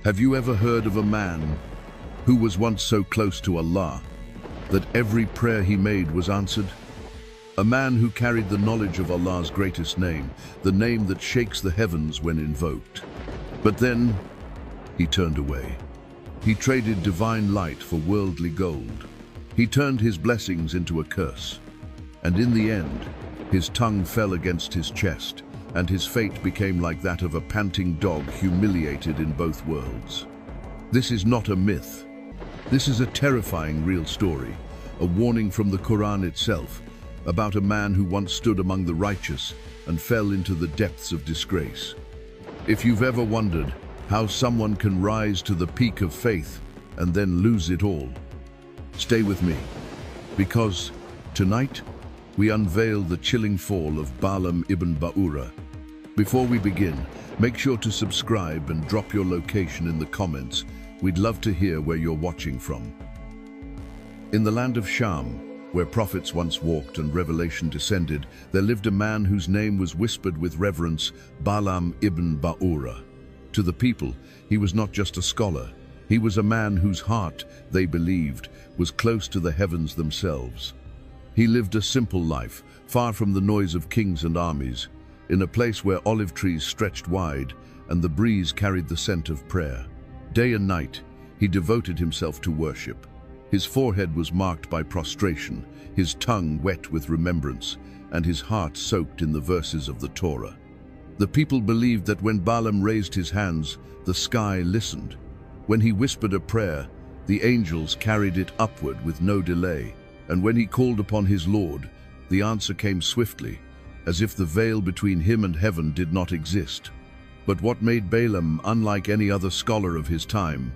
Have you ever heard of a man who was once so close to Allah that every prayer he made was answered? A man who carried the knowledge of Allah's greatest name, the name that shakes the heavens when invoked. But then, he turned away. He traded divine light for worldly gold. He turned his blessings into a curse. And in the end, his tongue fell against his chest, and his fate became like that of a panting dog humiliated in both worlds. This is not a myth. This is a terrifying real story, a warning from the Quran itself, about a man who once stood among the righteous and fell into the depths of disgrace. If you've ever wondered how someone can rise to the peak of faith and then lose it all, stay with me, because tonight we unveil the chilling fall of Balaam ibn Ba'ura. Before we begin, make sure to subscribe and drop your location in the comments. We'd love to hear where you're watching from. In the land of Sham, where prophets once walked and revelation descended, there lived a man whose name was whispered with reverence, Balaam ibn Ba'ura. To the people, he was not just a scholar. He was a man whose heart, they believed, was close to the heavens themselves. He lived a simple life, far from the noise of kings and armies, in a place where olive trees stretched wide and the breeze carried the scent of prayer. Day and night, he devoted himself to worship. His forehead was marked by prostration, his tongue wet with remembrance, and his heart soaked in the verses of the Torah. The people believed that when Balaam raised his hands, the sky listened. When he whispered a prayer, the angels carried it upward with no delay. And when he called upon his Lord, the answer came swiftly, as if the veil between him and heaven did not exist. But what made Balaam unlike any other scholar of his time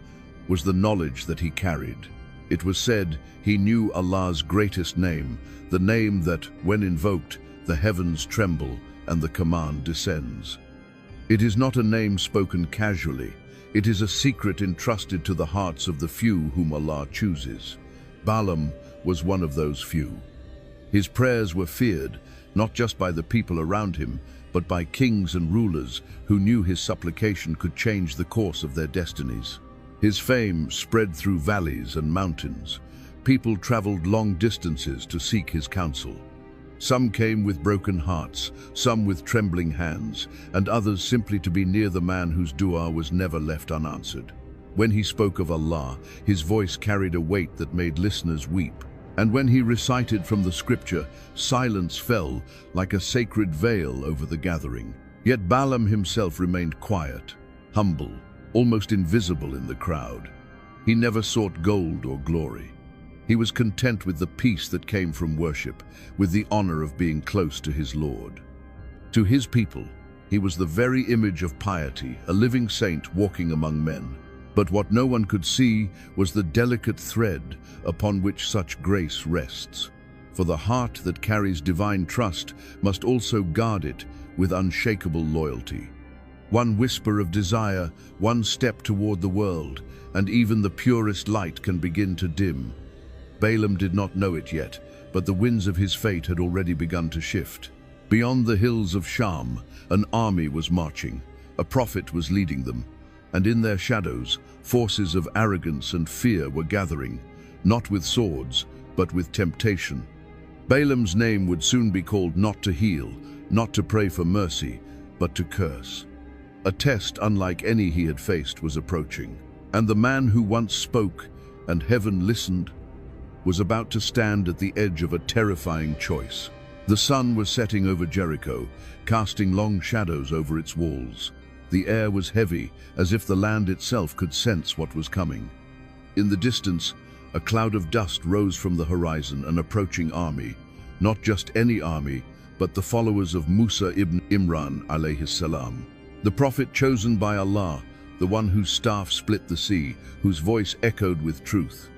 was the knowledge that he carried. It was said he knew Allah's greatest name, the name that, when invoked, the heavens tremble and the command descends. It is not a name spoken casually. It is a secret entrusted to the hearts of the few whom Allah chooses. Balaam was one of those few. His prayers were feared, not just by the people around him, but by kings and rulers who knew his supplication could change the course of their destinies. His fame spread through valleys and mountains. People traveled long distances to seek his counsel. Some came with broken hearts, some with trembling hands, and others simply to be near the man whose dua was never left unanswered. When he spoke of Allah, his voice carried a weight that made listeners weep. And when he recited from the scripture, silence fell like a sacred veil over the gathering. Yet Balaam himself remained quiet, humble, almost invisible in the crowd. He never sought gold or glory. He was content with the peace that came from worship, with the honor of being close to his Lord. To his people, he was the very image of piety, a living saint walking among men. But what no one could see was the delicate thread upon which such grace rests. For the heart that carries divine trust must also guard it with unshakable loyalty. One whisper of desire, one step toward the world, and even the purest light can begin to dim. Balaam did not know it yet, but the winds of his fate had already begun to shift. Beyond the hills of Sham, an army was marching. A prophet was leading them. And in their shadows, forces of arrogance and fear were gathering, not with swords, but with temptation. Balaam's name would soon be called not to heal, not to pray for mercy, but to curse. A test unlike any he had faced was approaching, and the man who once spoke and heaven listened was about to stand at the edge of a terrifying choice. The sun was setting over Jericho, casting long shadows over its walls. The air was heavy, as if the land itself could sense what was coming. In the distance, a cloud of dust rose from the horizon, an approaching army. Not just any army, but the followers of Musa ibn Imran alayhi salam. The prophet chosen by Allah, the one whose staff split the sea, whose voice echoed with truth.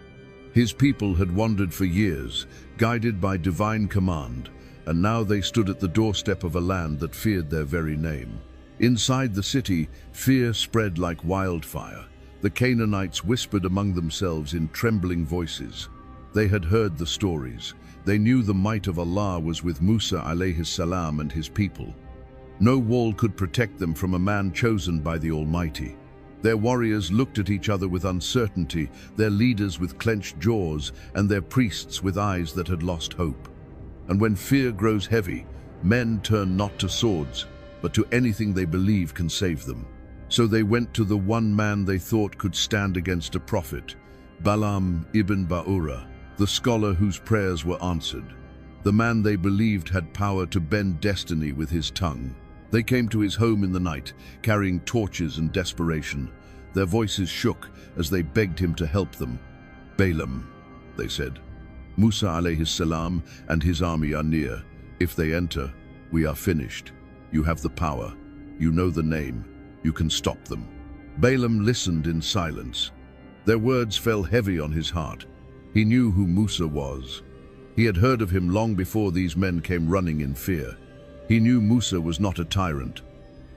His people had wandered for years, guided by divine command, and now they stood at the doorstep of a land that feared their very name. Inside the city, fear spread like wildfire. The Canaanites whispered among themselves in trembling voices. They had heard the stories. They knew the might of Allah was with Musa alayhi salam and his people. No wall could protect them from a man chosen by the Almighty. Their warriors looked at each other with uncertainty, their leaders with clenched jaws, and their priests with eyes that had lost hope. And when fear grows heavy, men turn not to swords, but to anything they believe can save them. So they went to the one man they thought could stand against a prophet, Balaam ibn Ba'ura, the scholar whose prayers were answered. The man they believed had power to bend destiny with his tongue. They came to his home in the night, carrying torches and desperation. Their voices shook as they begged him to help them. "Balaam," they said, "Musa alayhi salam and his army are near. If they enter, we are finished. You have the power. You know the name. You can stop them." Balaam listened in silence. Their words fell heavy on his heart. He knew who Musa was. He had heard of him long before these men came running in fear. He knew Musa was not a tyrant.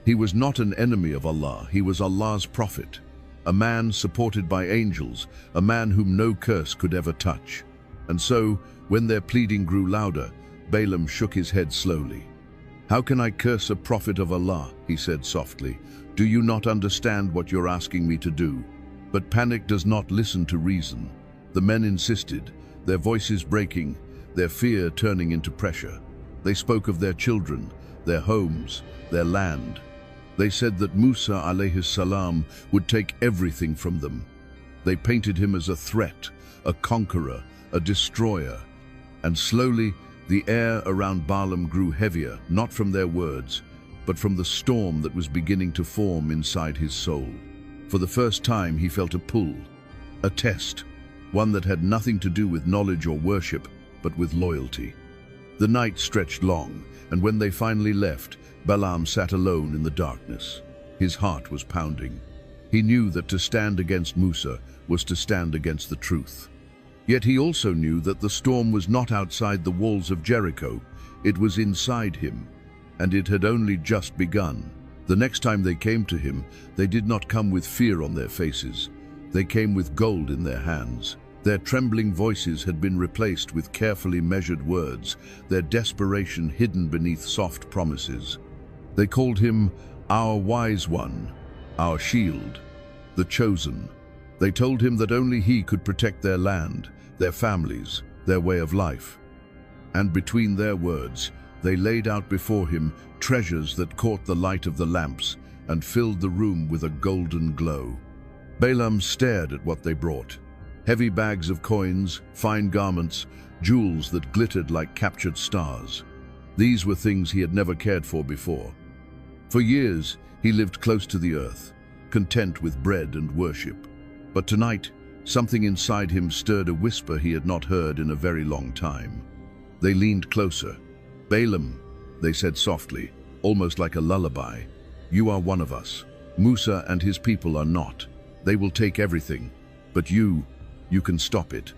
He was not an enemy of Allah. He was Allah's prophet, a man supported by angels, a man whom no curse could ever touch. And so, when their pleading grew louder, Balaam shook his head slowly. "How can I curse a prophet of Allah?" he said softly. "Do you not understand what you're asking me to do?" But panic does not listen to reason. The men insisted, their voices breaking, their fear turning into pressure. They spoke of their children, their homes, their land. They said that Musa alayhi salam would take everything from them. They painted him as a threat, a conqueror, a destroyer. And slowly, the air around Balaam grew heavier, not from their words, but from the storm that was beginning to form inside his soul. For the first time, he felt a pull, a test, one that had nothing to do with knowledge or worship, but with loyalty. The night stretched long, and when they finally left, Balaam sat alone in the darkness. His heart was pounding. He knew that to stand against Musa was to stand against the truth. Yet he also knew that the storm was not outside the walls of Jericho, it was inside him, and it had only just begun. The next time they came to him, they did not come with fear on their faces. They came with gold in their hands. Their trembling voices had been replaced with carefully measured words, their desperation hidden beneath soft promises. They called him our wise one, our shield, the chosen. They told him that only he could protect their land, their families, their way of life. And between their words, they laid out before him treasures that caught the light of the lamps and filled the room with a golden glow. Balaam stared at what they brought. Heavy bags of coins, fine garments, jewels that glittered like captured stars. These were things he had never cared for before. For years, he lived close to the earth, content with bread and worship. But tonight, something inside him stirred a whisper he had not heard in a very long time. They leaned closer. "Balaam," they said softly, almost like a lullaby, "you are one of us. Musa and his people are not. They will take everything, but you can stop it.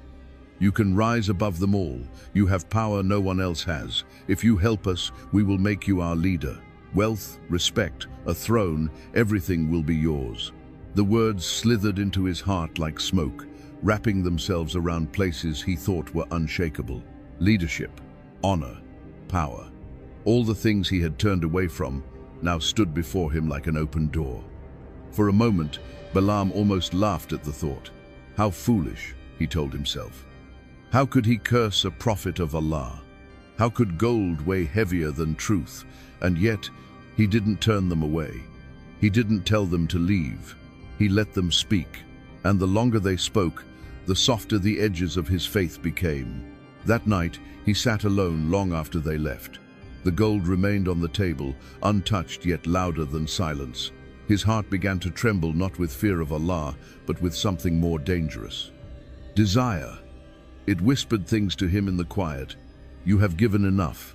You can rise above them all. You have power no one else has. If you help us, we will make you our leader. Wealth, respect, a throne, everything will be yours." The words slithered into his heart like smoke, wrapping themselves around places he thought were unshakable. Leadership, honor, power. All the things he had turned away from now stood before him like an open door. For a moment, Balaam almost laughed at the thought. How foolish, he told himself. How could he curse a prophet of Allah? How could gold weigh heavier than truth? And yet, he didn't turn them away. He didn't tell them to leave. He let them speak. And the longer they spoke, the softer the edges of his faith became. That night, he sat alone long after they left. The gold remained on the table, untouched yet louder than silence. His heart began to tremble not with fear of Allah, but with something more dangerous. Desire. It whispered things to him in the quiet. You have given enough.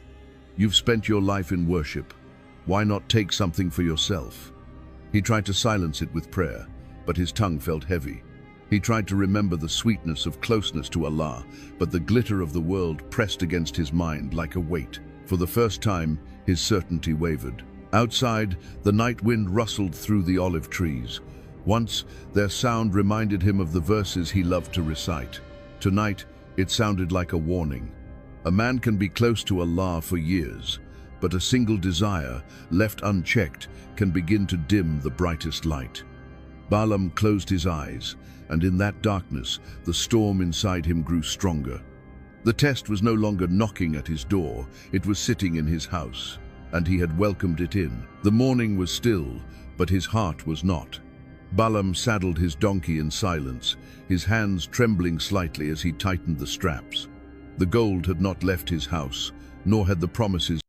You've spent your life in worship. Why not take something for yourself? He tried to silence it with prayer, but his tongue felt heavy. He tried to remember the sweetness of closeness to Allah, but the glitter of the world pressed against his mind like a weight. For the first time, his certainty wavered. Outside, the night wind rustled through the olive trees. Once, their sound reminded him of the verses he loved to recite. Tonight, it sounded like a warning. A man can be close to Allah for years, but a single desire, left unchecked, can begin to dim the brightest light. Balaam closed his eyes, and in that darkness, the storm inside him grew stronger. The test was no longer knocking at his door, it was sitting in his house, and he had welcomed it in. The morning was still, but his heart was not. Balaam saddled his donkey in silence, his hands trembling slightly as he tightened the straps. The gold had not left his house, nor had the promises